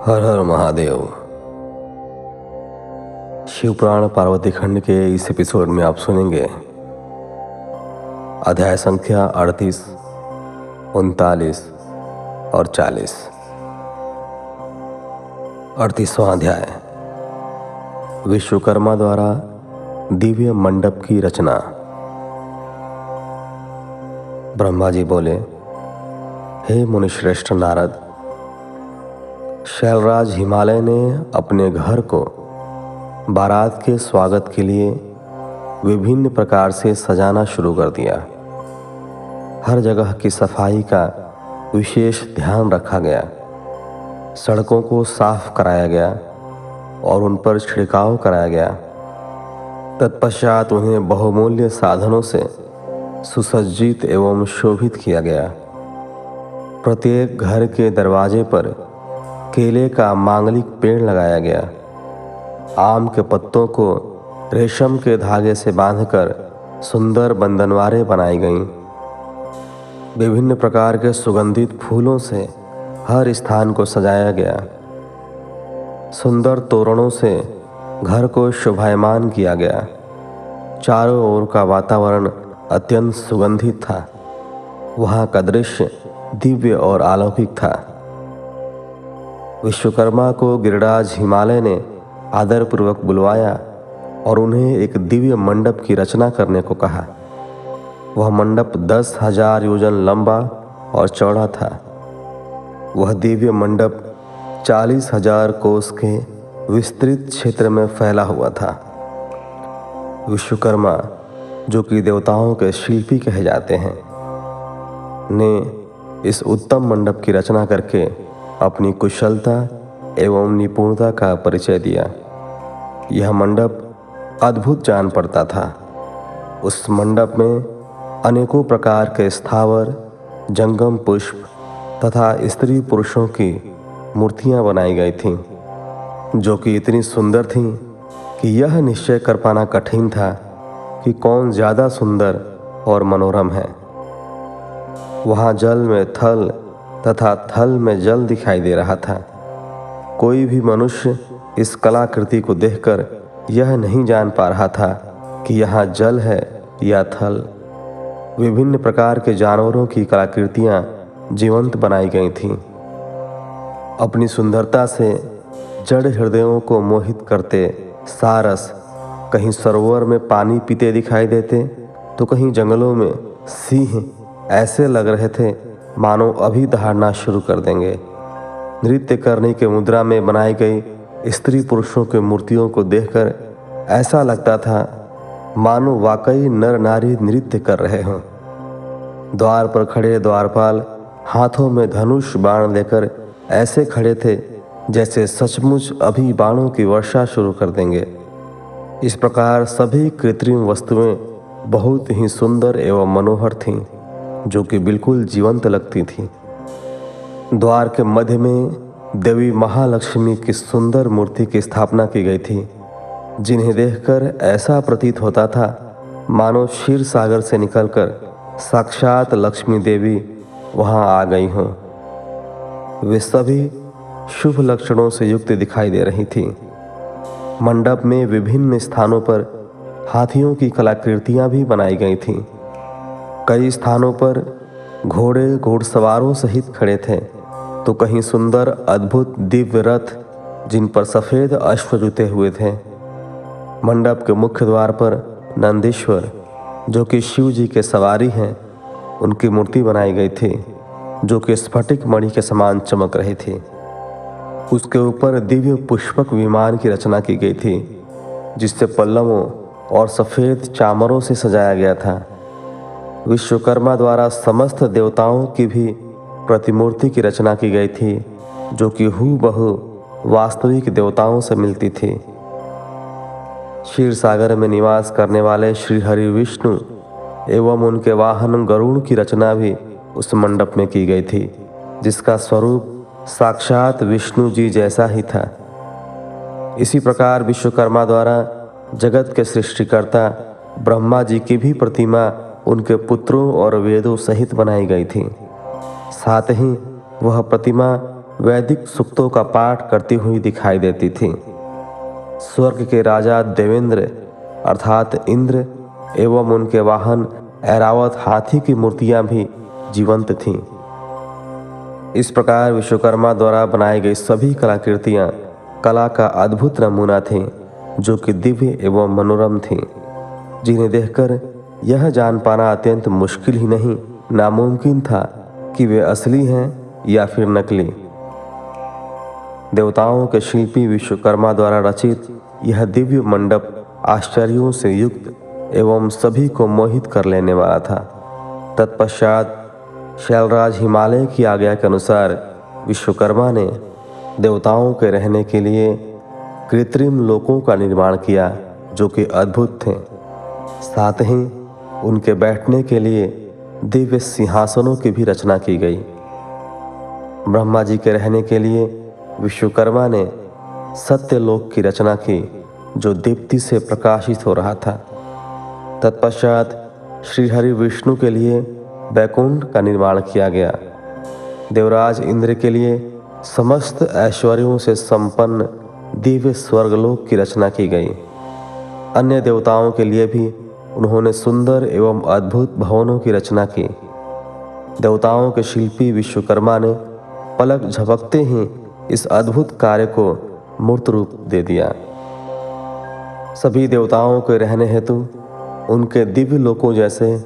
हर हर महादेव। शिवपुराण पार्वती खंड के इस एपिसोड में आप सुनेंगे अध्याय संख्या 38, 39 और 40। 38वां अध्याय, विश्वकर्मा द्वारा दिव्य मंडप की रचना। ब्रह्मा जी बोले, हे मुनिश्रेष्ठ नारद, शैलराज हिमालय ने अपने घर को बारात के स्वागत के लिए विभिन्न प्रकार से सजाना शुरू कर दिया। हर जगह की सफाई का विशेष ध्यान रखा गया। सड़कों को साफ कराया गया और उन पर छिड़काव कराया गया। तत्पश्चात उन्हें बहुमूल्य साधनों से सुसज्जित एवं शोभित किया गया। प्रत्येक घर के दरवाजे पर केले का मांगलिक पेड़ लगाया गया। आम के पत्तों को रेशम के धागे से बांधकर सुंदर बंधनवारें बनाई गईं। विभिन्न प्रकार के सुगंधित फूलों से हर स्थान को सजाया गया। सुंदर तोरणों से घर को शोभायमान किया गया। चारों ओर का वातावरण अत्यंत सुगंधित था। वहाँ का दृश्य दिव्य और अलौकिक था। विश्वकर्मा को गिरिराज हिमालय ने आदरपूर्वक बुलवाया और उन्हें एक दिव्य मंडप की रचना करने को कहा। वह मंडप 10,000 योजन लंबा और चौड़ा था। वह दिव्य मंडप 40,000 कोस के विस्तृत क्षेत्र में फैला हुआ था। विश्वकर्मा, जो कि देवताओं के शिल्पी कहे जाते हैं, ने इस उत्तम मंडप की रचना करके अपनी कुशलता एवं निपुणता का परिचय दिया। यह मंडप अद्भुत जान पड़ता था। उस मंडप में अनेकों प्रकार के स्थावर, जंगम पुष्प तथा स्त्री पुरुषों की मूर्तियां बनाई गई थीं, जो कि इतनी सुंदर थीं कि यह निश्चय कर पाना कठिन था कि कौन ज़्यादा सुंदर और मनोरम है। वहाँ जल में थल तथा थल में जल दिखाई दे रहा था। कोई भी मनुष्य इस कलाकृति को देखकर यह नहीं जान पा रहा था कि यहाँ जल है या थल। विभिन्न प्रकार के जानवरों की कलाकृतियाँ जीवंत बनाई गई थीं। अपनी सुंदरता से जड़ हृदयों को मोहित करते सारस कहीं सरोवर में पानी पीते दिखाई देते तो कहीं जंगलों में सिंह ऐसे लग रहे थे मानो अभी दहाड़ना शुरू कर देंगे। नृत्य करने के मुद्रा में बनाई गई स्त्री पुरुषों की मूर्तियों को देखकर ऐसा लगता था मानो वाकई नर नारी नृत्य कर रहे हों। द्वार पर खड़े द्वारपाल हाथों में धनुष बाण लेकर ऐसे खड़े थे जैसे सचमुच अभी बाणों की वर्षा शुरू कर देंगे। इस प्रकार सभी कृत्रिम वस्तुएं बहुत ही सुंदर एवं मनोहर थीं, जो कि बिल्कुल जीवंत लगती थी। द्वार के मध्य में देवी महालक्ष्मी की सुंदर मूर्ति की स्थापना की गई थी, जिन्हें देखकर ऐसा प्रतीत होता था मानो क्षीर सागर से निकलकर साक्षात लक्ष्मी देवी वहां आ गई हों। वे सभी शुभ लक्षणों से युक्त दिखाई दे रही थीं। मंडप में विभिन्न स्थानों पर हाथियों की कलाकृतियां भी बनाई गई थीं। कई स्थानों पर घोड़े घोड़सवारों सहित खड़े थे तो कहीं सुंदर अद्भुत दिव्य रथ जिन पर सफ़ेद अश्व जुते हुए थे। मंडप के मुख्य द्वार पर नंदीश्वर, जो कि शिव जी के सवारी हैं, उनकी मूर्ति बनाई गई थी, जो कि स्फटिक मणि के समान चमक रही थी। उसके ऊपर दिव्य पुष्पक विमान की रचना की गई थी, जिससे पल्लवों और सफ़ेद चामरों से सजाया गया था। विश्वकर्मा द्वारा समस्त देवताओं की भी प्रतिमूर्ति की रचना की गई थी, जो कि हूबहू वास्तविक देवताओं से मिलती थी। क्षीर सागर में निवास करने वाले श्री हरि विष्णु एवं उनके वाहन गरुड़ की रचना भी उस मंडप में की गई थी, जिसका स्वरूप साक्षात विष्णु जी जैसा ही था। इसी प्रकार विश्वकर्मा द्वारा जगत के सृष्टिकर्ता ब्रह्मा जी की भी प्रतिमा उनके पुत्रों और वेदों सहित बनाई गई थी। साथ ही वह प्रतिमा वैदिक सूक्तों का पाठ करती हुई दिखाई देती थीं। स्वर्ग के राजा देवेंद्र अर्थात इंद्र एवं उनके वाहन ऐरावत हाथी की मूर्तियां भी जीवंत थीं। इस प्रकार विश्वकर्मा द्वारा बनाई गई सभी कलाकृतियां कला का अद्भुत नमूना थीं, जो कि दिव्य एवं मनोरम थीं, जिन्हें देखकर यह जान पाना अत्यंत मुश्किल ही नहीं नामुमकिन था कि वे असली हैं या फिर नकली। देवताओं के शिल्पी विश्वकर्मा द्वारा रचित यह दिव्य मंडप आश्चर्यों से युक्त एवं सभी को मोहित कर लेने वाला था। तत्पश्चात शैलराज हिमालय की आज्ञा के अनुसार विश्वकर्मा ने देवताओं के रहने के लिए कृत्रिम लोकों का निर्माण किया, जो कि अद्भुत थे। साथ ही उनके बैठने के लिए दिव्य सिंहासनों की भी रचना की गई। ब्रह्मा जी के रहने के लिए विश्वकर्मा ने सत्यलोक की रचना की, जो दीप्ति से प्रकाशित हो रहा था। तत्पश्चात श्रीहरि विष्णु के लिए वैकुंठ का निर्माण किया गया। देवराज इंद्र के लिए समस्त ऐश्वर्यों से संपन्न दिव्य स्वर्गलोक की रचना की गई। अन्य देवताओं के लिए भी उन्होंने सुंदर एवं अद्भुत भवनों की रचना की। देवताओं के शिल्पी विश्वकर्मा ने पलक झपकते ही इस अद्भुत कार्य को मूर्त रूप दे दिया। सभी देवताओं के रहने हेतु उनके दिव्य लोकों जैसे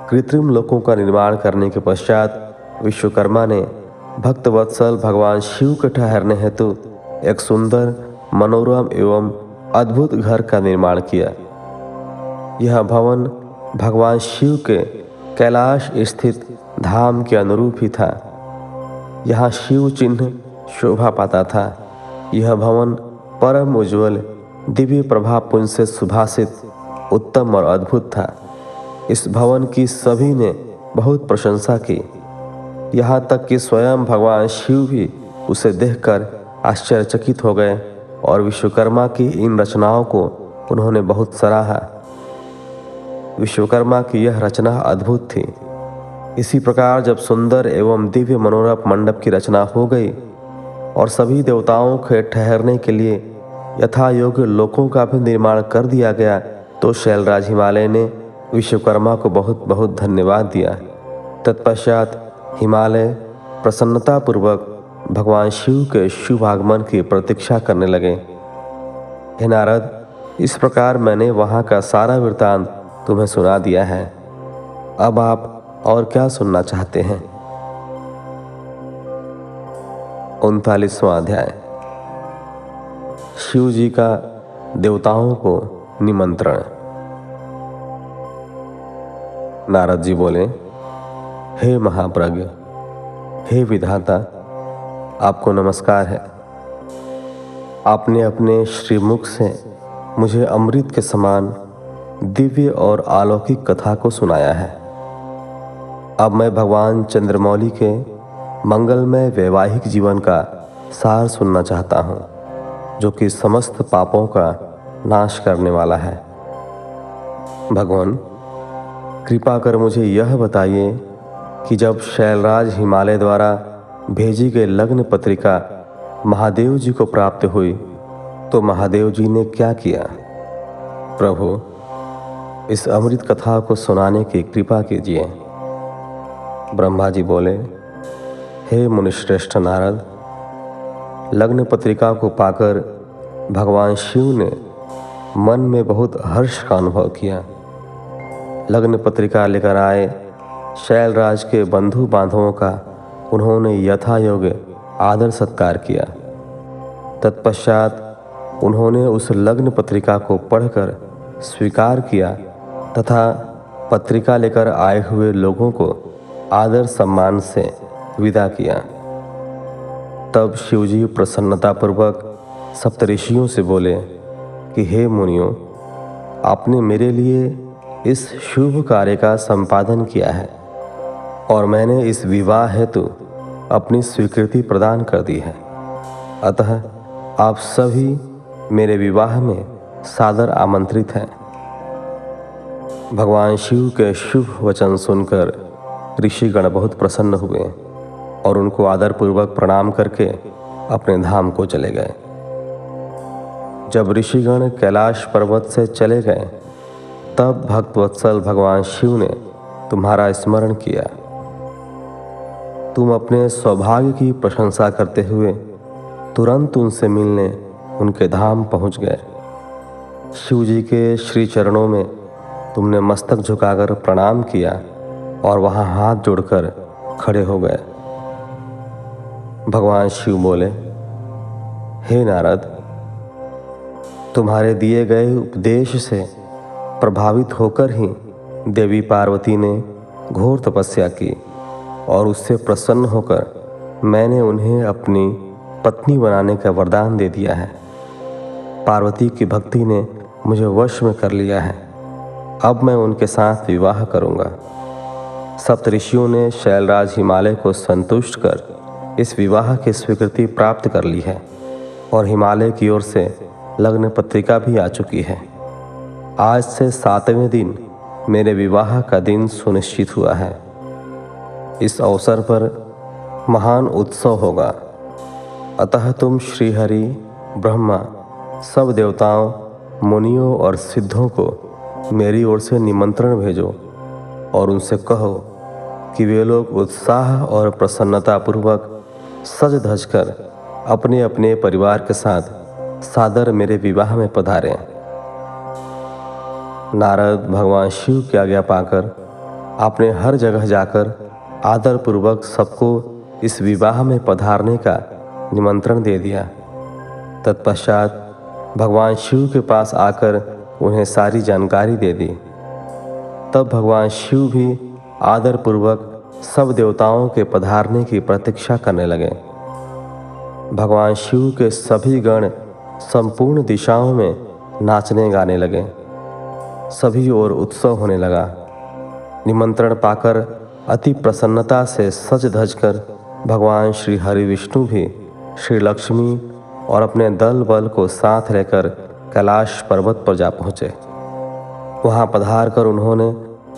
कृत्रिम लोकों का निर्माण करने के पश्चात विश्वकर्मा ने भक्तवत्सल भगवान शिव के ठहरने हेतु एक सुंदर, मनोरम एवं अद्भुत घर का निर्माण किया। यह भवन भगवान शिव के कैलाश स्थित धाम के अनुरूप ही था। यहाँ शिव चिन्ह शोभा पाता था। यह भवन परम उज्ज्वल दिव्य प्रभापुंज से सुभाषित उत्तम और अद्भुत था। इस भवन की सभी ने बहुत प्रशंसा की। यहाँ तक कि स्वयं भगवान शिव भी उसे देखकर आश्चर्यचकित हो गए और विश्वकर्मा की इन रचनाओं को उन्होंने बहुत सराहा। विश्वकर्मा की यह रचना अद्भुत थी। इसी प्रकार जब सुंदर एवं दिव्य मनोरम मंडप की रचना हो गई और सभी देवताओं के ठहरने के लिए यथा योग्य लोकों का भी निर्माण कर दिया गया, तो शैलराज हिमालय ने विश्वकर्मा को बहुत बहुत धन्यवाद दिया। तत्पश्चात हिमालय प्रसन्नतापूर्वक भगवान शिव के शुभ आगमन की प्रतीक्षा करने लगे। हे नारद, इस प्रकार मैंने वहाँ का सारा वृत्तांत तुम्हें सुना दिया है। अब आप और क्या सुनना चाहते हैं? 39वां अध्याय। शिव जी का देवताओं को निमंत्रण। नारद जी बोले, हे महाप्रज्ञ, हे विधाता, आपको नमस्कार है। आपने अपने श्रीमुख से मुझे अमृत के समान दिव्य और अलौकिक कथा को सुनाया है। अब मैं भगवान चंद्रमौली के मंगलमय वैवाहिक जीवन का सार सुनना चाहता हूँ, जो कि समस्त पापों का नाश करने वाला है। भगवान, कृपा कर मुझे यह बताइए कि जब शैलराज हिमालय द्वारा भेजी गई लग्न पत्रिका महादेव जी को प्राप्त हुई, तो महादेव जी ने क्या किया? प्रभु, इस अमृत कथा को सुनाने की कृपा कीजिए। ब्रह्मा जी बोले, हे मुनिश्रेष्ठ नारद, लग्न पत्रिका को पाकर भगवान शिव ने मन में बहुत हर्ष का अनुभव किया। लग्न पत्रिका लेकर आए शैलराज के बंधु बांधवों का उन्होंने यथा योग्य आदर सत्कार किया। तत्पश्चात उन्होंने उस लग्न पत्रिका को पढ़कर स्वीकार किया तथा पत्रिका लेकर आए हुए लोगों को आदर सम्मान से विदा किया। तब शिवजी प्रसन्नतापूर्वक सप्तऋषियों से बोले कि हे मुनियों, आपने मेरे लिए इस शुभ कार्य का संपादन किया है और मैंने इस विवाह हेतु अपनी स्वीकृति प्रदान कर दी है। अतः आप सभी मेरे विवाह में सादर आमंत्रित हैं। भगवान शिव के शुभ वचन सुनकर ऋषिगण बहुत प्रसन्न हुए और उनको आदरपूर्वक प्रणाम करके अपने धाम को चले गए। जब ऋषिगण कैलाश पर्वत से चले गए तब भक्तवत्सल भगवान शिव ने तुम्हारा स्मरण किया। तुम अपने सौभाग्य की प्रशंसा करते हुए तुरंत उनसे मिलने उनके धाम पहुंच गए। शिव जी के श्री चरणों में तुमने मस्तक झुकाकर प्रणाम किया और वहां हाथ जोड़कर खड़े हो गए। भगवान शिव बोले, हे नारद, तुम्हारे दिए गए उपदेश से प्रभावित होकर ही देवी पार्वती ने घोर तपस्या की और उससे प्रसन्न होकर मैंने उन्हें अपनी पत्नी बनाने का वरदान दे दिया है। पार्वती की भक्ति ने मुझे वश में कर लिया है। अब मैं उनके साथ विवाह करूंगा। सप्तऋषियों ने शैलराज हिमालय को संतुष्ट कर इस विवाह की स्वीकृति प्राप्त कर ली है और हिमालय की ओर से लग्न पत्रिका भी आ चुकी है। आज से 7वें दिन मेरे विवाह का दिन सुनिश्चित हुआ है। इस अवसर पर महान उत्सव होगा, अतः तुम श्रीहरि, ब्रह्मा, सब देवताओं, मुनियों और सिद्धों को मेरी ओर से निमंत्रण भेजो और उनसे कहो कि वे लोग उत्साह और प्रसन्नतापूर्वक सज धज कर अपने अपने परिवार के साथ सादर मेरे विवाह में पधारें। नारद भगवान शिव की आज्ञा पाकर आपने हर जगह जाकर आदरपूर्वक सबको इस विवाह में पधारने का निमंत्रण दे दिया। तत्पश्चात भगवान शिव के पास आकर उन्हें सारी जानकारी दे दी। तब भगवान शिव भी आदरपूर्वक सब देवताओं के पधारने की प्रतीक्षा करने लगे। भगवान शिव के सभी गण संपूर्ण दिशाओं में नाचने गाने लगे। सभी ओर उत्सव होने लगा। निमंत्रण पाकर अति प्रसन्नता से सज धज कर भगवान श्री हरि विष्णु भी श्री लक्ष्मी और अपने दल बल को साथ लेकर कैलाश पर्वत पर जा पहुँचे। वहाँ पधार कर उन्होंने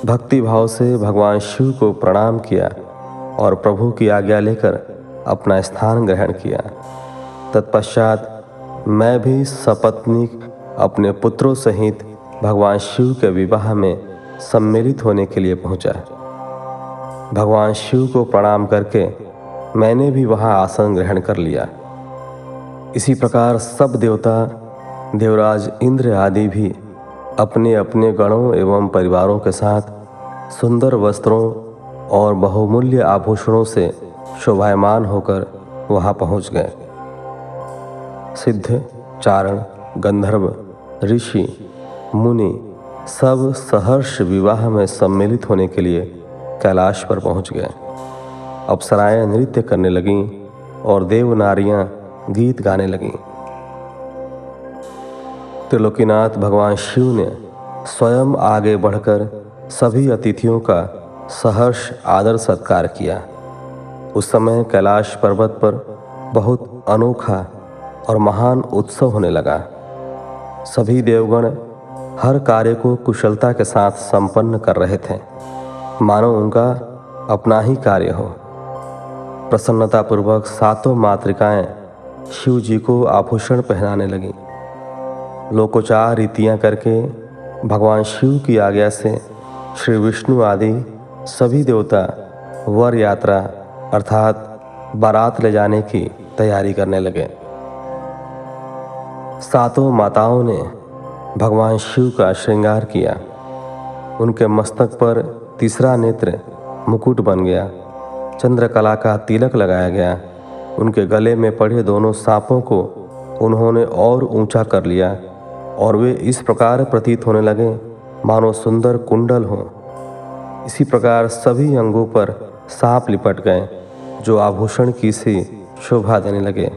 भक्ति भाव से भगवान शिव को प्रणाम किया और प्रभु की आज्ञा लेकर अपना स्थान ग्रहण किया। तत्पश्चात मैं भी सपत्नीक अपने पुत्रों सहित भगवान शिव के विवाह में सम्मिलित होने के लिए पहुंचा। भगवान शिव को प्रणाम करके मैंने भी वहां आसन ग्रहण कर लिया। इसी प्रकार सब देवता, देवराज इंद्र आदि भी अपने अपने गणों एवं परिवारों के साथ सुंदर वस्त्रों और बहुमूल्य आभूषणों से शोभायमान होकर वहां पहुंच गए। सिद्ध, चारण, गंधर्व, ऋषि, मुनि सब सहर्ष विवाह में सम्मिलित होने के लिए कैलाश पर पहुंच गए। अप्सराएं नृत्य करने लगीं और देव नारियां गीत गाने लगीं। त्रिलोकीनाथ भगवान शिव ने स्वयं आगे बढ़कर सभी अतिथियों का सहर्ष आदर सत्कार किया। उस समय कैलाश पर्वत पर बहुत अनोखा और महान उत्सव होने लगा। सभी देवगण हर कार्य को कुशलता के साथ संपन्न कर रहे थे, मानो उनका अपना ही कार्य हो। प्रसन्नतापूर्वक सातों मातृकाएं शिव जी को आभूषण पहनाने लगीं। लोकोचार रीतियां करके भगवान शिव की आज्ञा से श्री विष्णु आदि सभी देवता वर यात्रा अर्थात बारात ले जाने की तैयारी करने लगे। सातों माताओं ने भगवान शिव का श्रृंगार किया। उनके मस्तक पर तीसरा नेत्र मुकुट बन गया। चंद्रकला का तिलक लगाया गया। उनके गले में पड़े दोनों सांपों को उन्होंने और ऊंचा कर लिया और वे इस प्रकार प्रतीत होने लगे मानो सुंदर कुंडल हों। इसी प्रकार सभी अंगों पर सांप लिपट गए जो आभूषण की सी शोभा देने लगे।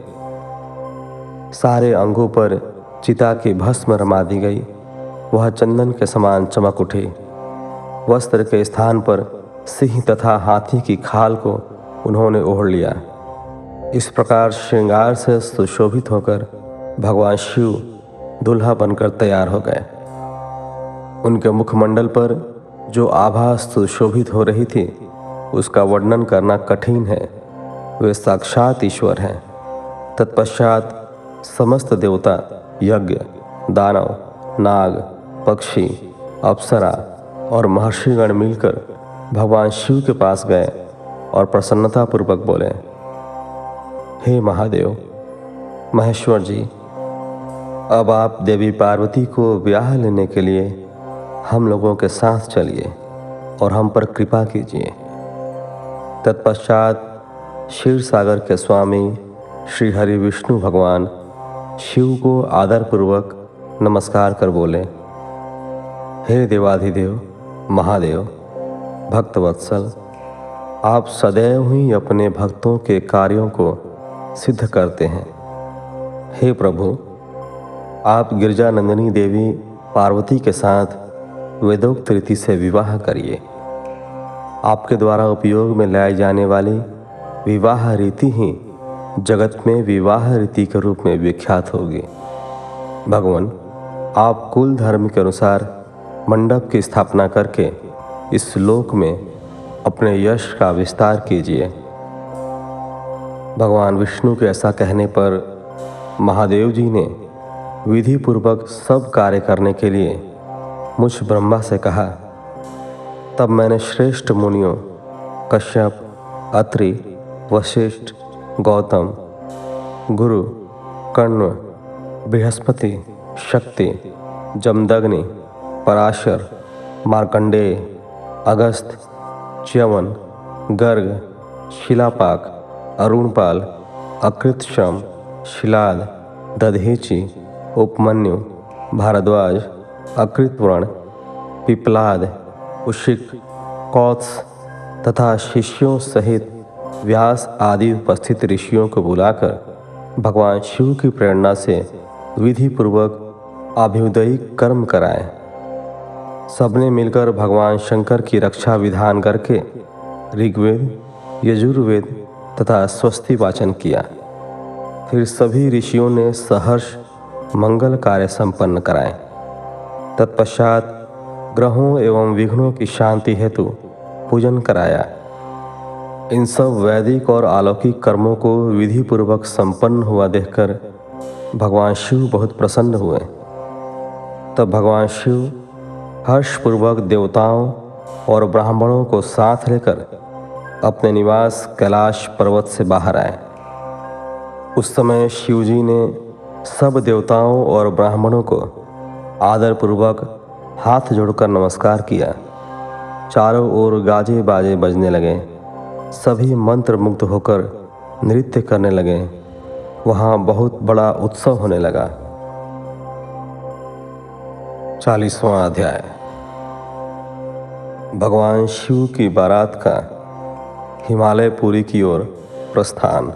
सारे अंगों पर चिता की भस्म रमा दी गई। वह चंदन के समान चमक उठी। वस्त्र के स्थान पर सिंह तथा हाथी की खाल को उन्होंने ओढ़ लिया। इस प्रकार श्रृंगार से सुशोभित होकर भगवान शिव दूल्हा बनकर तैयार हो गए। उनके मुखमंडल पर जो आभा सुशोभित हो रही थी उसका वर्णन करना कठिन है। वे साक्षात ईश्वर हैं। तत्पश्चात समस्त देवता, यज्ञ, दानव, नाग, पक्षी, अप्सरा और महर्षिगण मिलकर भगवान शिव के पास गए और प्रसन्नतापूर्वक बोले, हे महादेव, महेश्वर जी, अब आप देवी पार्वती को ब्याह लेने के लिए हम लोगों के साथ चलिए और हम पर कृपा कीजिए। तत्पश्चात क्षीर सागर के स्वामी श्री हरि विष्णु भगवान शिव को आदरपूर्वक नमस्कार कर बोले, हे देवाधिदेव महादेव, भक्तवत्सल, आप सदैव ही अपने भक्तों के कार्यों को सिद्ध करते हैं। हे प्रभु, आप गिरजानंदिनी देवी पार्वती के साथ वेदोक्त रीति से विवाह करिए। आपके द्वारा उपयोग में लाई जाने वाली विवाह रीति ही जगत में विवाह रीति के रूप में विख्यात होगी। भगवान, आप कुल धर्म के अनुसार मंडप की स्थापना करके इस लोक में अपने यश का विस्तार कीजिए। भगवान विष्णु के ऐसा कहने पर महादेव जी ने विधि पूर्वक सब कार्य करने के लिए मुझ ब्रह्मा से कहा। तब मैंने श्रेष्ठ मुनियों कश्यप, अत्रि, वशिष्ठ, गौतम, गुरु, कण्व, बृहस्पति, शक्ति, जमदग्नि, पराशर, मार्कंडेय, अगस्त्य, च्यवन, गर्ग, शिलापाक, अरुणपाल, अकृतश्रम, शिलाद, दधीचि, उपमन्यु, भारद्वाज, अकृतवर्ण, पिपलाद, उशिक, कौत्स तथा शिष्यों सहित व्यास आदि उपस्थित ऋषियों को बुलाकर भगवान शिव की प्रेरणा से विधि पूर्वक अभ्युदयिक कर्म कराए। सबने मिलकर भगवान शंकर की रक्षा विधान करके ऋग्वेद, यजुर्वेद तथा स्वस्ति वाचन किया। फिर सभी ऋषियों ने सहर्ष मंगल कार्य संपन्न कराए। तत्पश्चात ग्रहों एवं विघ्नों की शांति हेतु पूजन कराया। इन सब वैदिक और अलौकिक कर्मों को विधि पूर्वक संपन्न हुआ देखकर भगवान शिव बहुत प्रसन्न हुए। तब भगवान शिव हर्षपूर्वक देवताओं और ब्राह्मणों को साथ लेकर अपने निवास कैलाश पर्वत से बाहर आए। उस समय शिवजी ने सब देवताओं और ब्राह्मणों को आदरपूर्वक हाथ जोड़कर नमस्कार किया। चारों ओर गाजे बाजे बजने लगे। सभी मंत्र मुग्ध होकर नृत्य करने लगे। वहाँ बहुत बड़ा उत्सव होने लगा। 40वां अध्याय। भगवान शिव की बारात का हिमालय पुरी की ओर प्रस्थान।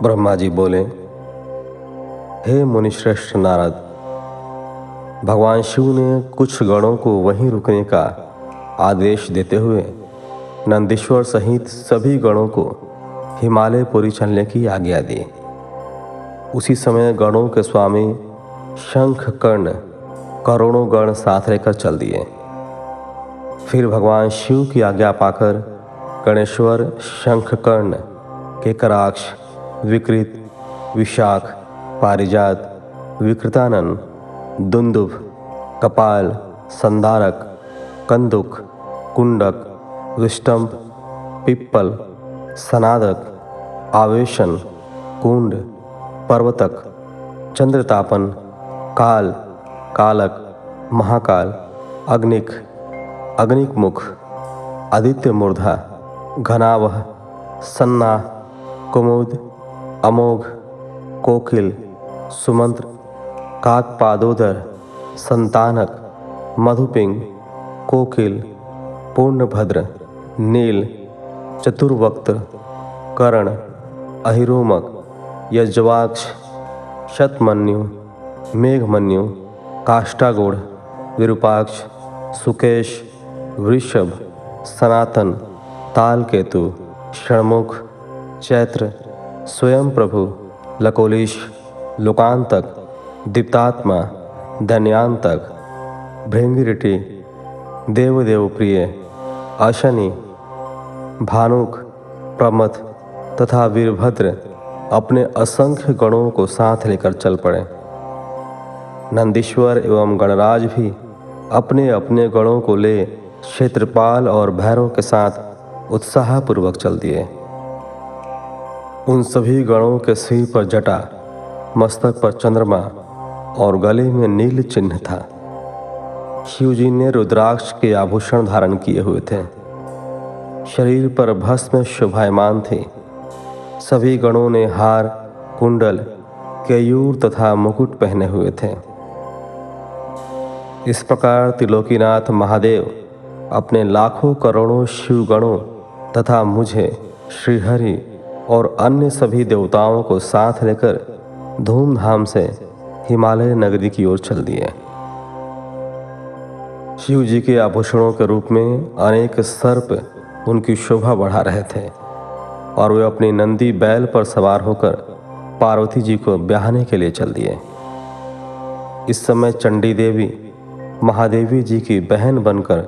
ब्रह्मा जी बोले, हे मुनिश्रेष्ठ नारद, भगवान शिव ने कुछ गणों को वहीं रुकने का आदेश देते हुए नंदीश्वर सहित सभी गणों को हिमालय पुरी चलने की आज्ञा दी। उसी समय गणों के स्वामी शंख कर्ण करोड़ों गण साथ लेकर चल दिए। फिर भगवान शिव की आज्ञा पाकर गणेश्वर शंखकर्ण, केकराक्ष, विकृत, विशाख, पारिजात, विकृतानन, दुंदुभ, कपाल, संधारक, कंदुक, कुंडक, विष्टम्भ, पिप्पल, सनादक, आवेशन, कुंड, पर्वतक, चंद्रतापन, काल, कालक, महाकाल, अग्निक, अग्निकमुख, आदित्य मूर्धा, घनावह, सन्ना, कुमुद, अमोघ, कोकिल, सुमंत्र, काकपादोदर, संतानक, मधुपिंग, कोकिल, पूर्णभद्र, नील, चतुर्वक्त, कर्ण, अहिरोमक, यज्वाक्ष, शतमन्यु, मेघमन्यु, काष्टागूढ़, विरूपाक्ष, सुकेश, वृषभ, सनातन, तालकेतु, षण्मुख, चैत्र, स्वयं प्रभु, लकोलीश, लोकांतक, दीप्तात्मा, धन्यांतक, भृंगिरिटी, देवदेव प्रिय, अशनि, भानुक, प्रमथ तथा वीरभद्र अपने असंख्य गणों को साथ लेकर चल पड़े। नंदीश्वर एवं गणराज भी अपने अपने गणों को ले क्षेत्रपाल और भैरव के साथ उत्साहपूर्वक चल दिए। उन सभी गणों के सिर पर जटा, मस्तक पर चंद्रमा और गले में नील चिन्ह था। शिव जी ने रुद्राक्ष के आभूषण धारण किए हुए थे। शरीर पर भस्म शोभायमान थे। सभी गणों ने हार, कुंडल, केयूर तथा मुकुट पहने हुए थे। इस प्रकार त्रिलोकीनाथ महादेव अपने लाखों करोड़ों शिव गणों तथा मुझे, श्रीहरि और अन्य सभी देवताओं को साथ लेकर धूमधाम से हिमालय नगरी की ओर चल दिए। शिव जी के आभूषणों के रूप में अनेक सर्प उनकी शोभा बढ़ा रहे थे और वे अपनी नंदी बैल पर सवार होकर पार्वती जी को ब्याहने के लिए चल दिए। इस समय चंडी देवी महादेवी जी की बहन बनकर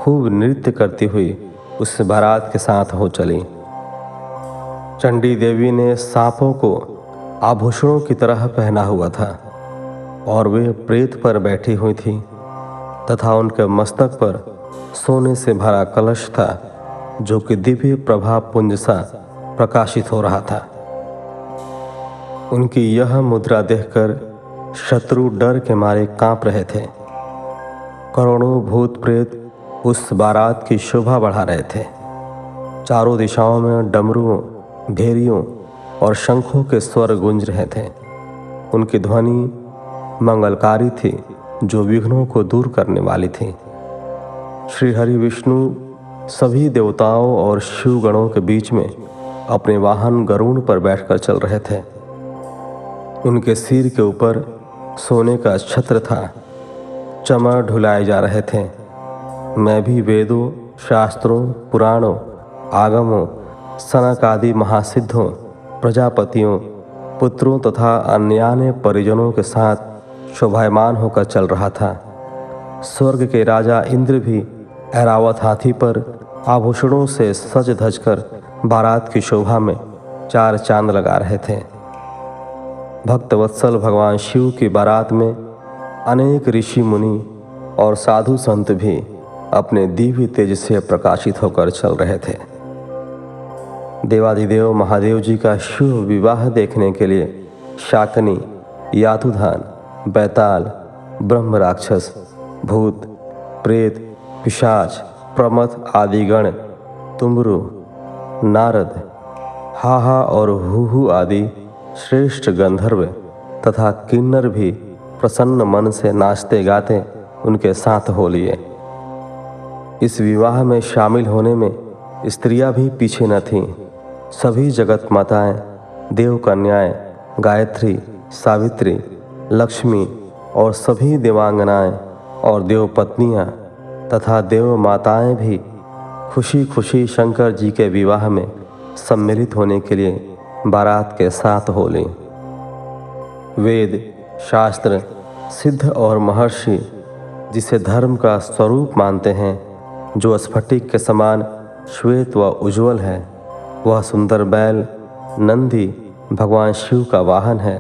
खूब नृत्य करती हुई उस बारात के साथ हो चली। चंडी देवी ने सांपों को आभूषणों की तरह पहना हुआ था और वे प्रेत पर बैठी हुई थी तथा उनके मस्तक पर सोने से भरा कलश था जो कि दिव्य प्रभा पुंज सा प्रकाशित हो रहा था। उनकी यह मुद्रा देखकर शत्रु डर के मारे कांप रहे थे। करोड़ों भूत प्रेत उस बारात की शोभा बढ़ा रहे थे। चारों दिशाओं में डमरुओं, भेरियों और शंखों के स्वर गूंज रहे थे। उनकी ध्वनि मंगलकारी थी जो विघ्नों को दूर करने वाली थी। श्री हरि विष्णु सभी देवताओं और शिव गणों के बीच में अपने वाहन गरुड़ पर बैठकर चल रहे थे। उनके सिर के ऊपर सोने का छत्र था। चमर ढुलाए जा रहे थे। मैं भी वेदों, शास्त्रों, पुराणों, आगमों, सनक आदि महासिद्धों, प्रजापतियों, पुत्रों तथा अन्यान्य परिजनों के साथ शोभायमान होकर चल रहा था। स्वर्ग के राजा इंद्र भी ऐरावत हाथी पर आभूषणों से सज धज कर बारात की शोभा में चार चांद लगा रहे थे। भक्तवत्सल भगवान शिव की बारात में अनेक ऋषि मुनि और साधु संत भी अपने दिव्य तेज से प्रकाशित होकर चल रहे थे। देवाधिदेव महादेव जी का शिव विवाह देखने के लिए शाकनी, यातुधान, बैताल, ब्रह्म राक्षस, भूत, प्रेत, पिशाच, प्रमथ आदि गण, तुम्बरु, नारद, हाहा और हुहु आदि श्रेष्ठ गंधर्व तथा किन्नर भी प्रसन्न मन से नाचते गाते उनके साथ हो लिए। इस विवाह में शामिल होने में स्त्रियां भी पीछे न थीं। सभी जगत माताएं, देव कन्याएं, गायत्री, सावित्री, लक्ष्मी और सभी देवांगनाएं और देव पत्नियां तथा देव माताएं भी खुशी खुशी शंकर जी के विवाह में सम्मिलित होने के लिए बारात के साथ हो ली। वेद, शास्त्र, सिद्ध और महर्षि जिसे धर्म का स्वरूप मानते हैं, जो स्फटिक के समान श्वेत व उज्ज्वल है, वह सुंदर बैल नंदी भगवान शिव का वाहन है।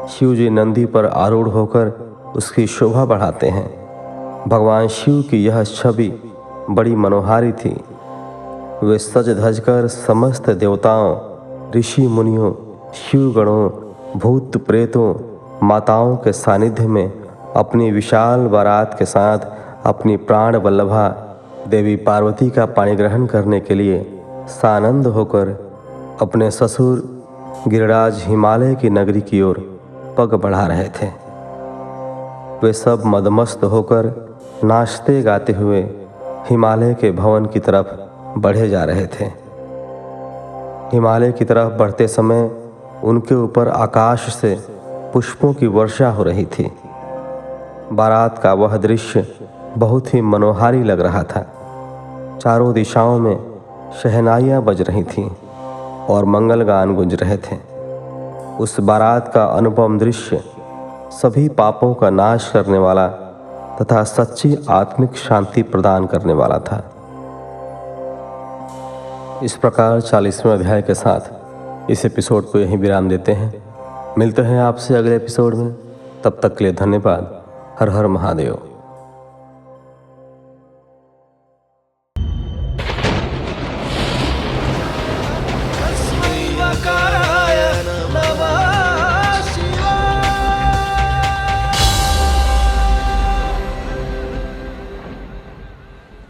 शिव जी नंदी पर आरूढ़ होकर उसकी शोभा बढ़ाते हैं। भगवान शिव की यह छवि बड़ी मनोहारी थी। वे सज धजकर समस्त देवताओं, ऋषि मुनियों, शिवगणों, भूत प्रेतों, माताओं के सानिध्य में अपनी विशाल बारात के साथ अपनी प्राण वल्लभा देवी पार्वती का पाणी ग्रहण करने के लिए सानंद होकर अपने ससुर गिरिराज हिमालय की नगरी की ओर पग बढ़ा रहे थे। वे सब मदमस्त होकर नाचते गाते हुए हिमालय के भवन की तरफ बढ़े जा रहे थे। हिमालय की तरफ बढ़ते समय उनके ऊपर आकाश से पुष्पों की वर्षा हो रही थी। बारात का वह दृश्य बहुत ही मनोहारी लग रहा था। चारों दिशाओं में शहनाइयाँ बज रही थीं और मंगल गान गूंज रहे थे। उस बारात का अनुपम दृश्य सभी पापों का नाश करने वाला तथा सच्ची आत्मिक शांति प्रदान करने वाला था। इस प्रकार 40वें अध्याय के साथ इस एपिसोड को यहीं विराम देते हैं। मिलते हैं आपसे अगले एपिसोड में। तब तक के लिए धन्यवाद। हर हर महादेव।